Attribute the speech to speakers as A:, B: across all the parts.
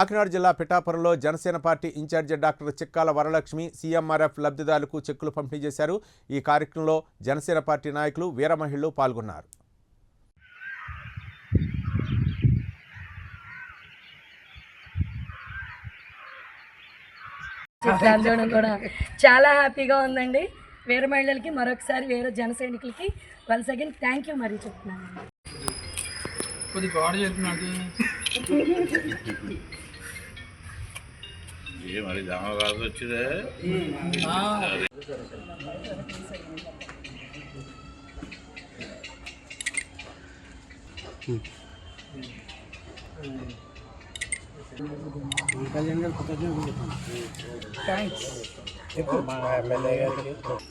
A: కాకినాడ జిల్లా పిఠాపురంలో Janasena party in charge doctor Chikkala Varalakshmi CMRF లబ్ధిదారులకు చెక్కులు పంపిణీ చేశారు. ఈ కార్యక్రమంలో జనసేన పార్టీ నాయకులు, వీర మహిళలు పాల్గొన్నారు.
B: కూడా చాలా హ్యాపీగా ఉందండి. వీర మహిళలకి మరొకసారి వీర జన సైనికులకి వన్స్ అగైన్ థ్యాంక్ యూ మరి చెప్తున్నాను.
C: మరి దామరాజు వచ్చిందే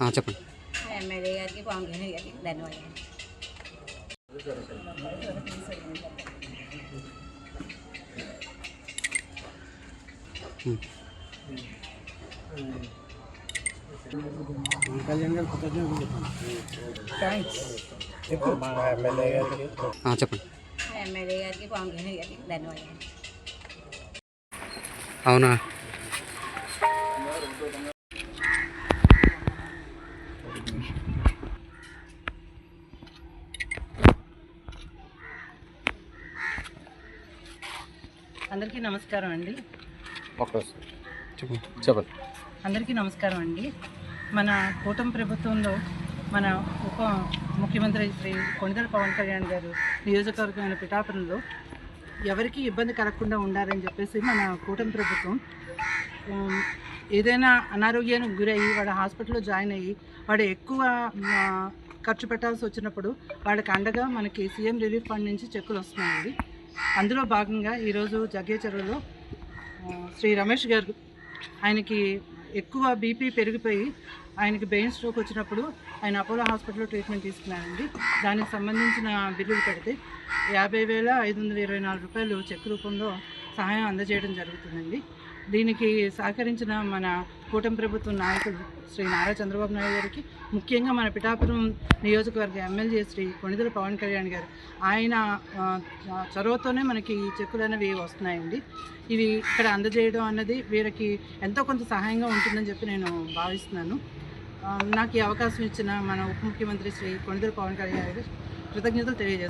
D: చెప్పండి.
E: ఎమ్మెల్యే గారికి, పవన్ కళ్యాణ్ గారికి ధన్యవాదాలు.
D: చెప్పండి.
E: ఎమ్మెల్యే గారికి, పవన్ కళ్యాణ్ గారికి ధన్యవాదాలు.
D: అవునా?
F: అందరికీ నమస్కారం అండి.
D: చెప్పండి.
F: అందరికీ నమస్కారం అండి. మన కూటమి ప్రభుత్వంలో మన ఉప ముఖ్యమంత్రి శ్రీ కొణిదెల పవన్ కళ్యాణ్ గారు నియోజకవర్గమైన పిఠాపురంలో ఎవరికి ఇబ్బంది కలగకుండా ఉండాలని చెప్పేసి మన కూటమి ప్రభుత్వం ఏదైనా అనారోగ్యానికి గురయ్యి వాడు హాస్పిటల్లో జాయిన్ అయ్యి వాడు ఎక్కువ ఖర్చు పెట్టాల్సి వచ్చినప్పుడు వాళ్ళకి అండగా మనకి సీఎం రిలీఫ్ ఫండ్ నుంచి చెక్కులు వస్తున్నాయండి. అందులో భాగంగా ఈరోజు జగ్గేచెరువులో శ్రీ రమేష్ గారు, ఆయనకి ఎక్కువ బీపీ పెరిగిపోయి ఆయనకి బ్రెయిన్ స్ట్రోక్ వచ్చినప్పుడు ఆయన అపోలో హాస్పిటల్లో ట్రీట్మెంట్ తీసుకున్నారండి. దానికి సంబంధించిన బిల్లులు పెడితే 50,524 రూపాయలు చెక్ రూపంలో సహాయం అందజేయడం జరుగుతుందండి. దీనికి సహకరించిన మన కూటమి ప్రభుత్వం నాయకులు శ్రీ నారా చంద్రబాబు నాయుడు గారికి, ముఖ్యంగా మన పిఠాపురం నియోజకవర్గ ఎమ్మెల్యే శ్రీ కొణిదెల పవన్ కళ్యాణ్ గారు, ఆయన చొరవతోనే మనకి ఈ చెక్కులు అనేవి వస్తున్నాయండి. ఇవి ఇక్కడ అందజేయడం అన్నది వీరికి ఎంతో కొంత సహాయంగా ఉంటుందని చెప్పి నేను భావిస్తున్నాను. నాకు ఈ అవకాశం ఇచ్చిన మన ఉప ముఖ్యమంత్రి శ్రీ కొణిదెల పవన్ కళ్యాణ్ గారికి కృతజ్ఞతలు తెలియజేస్తున్నాను.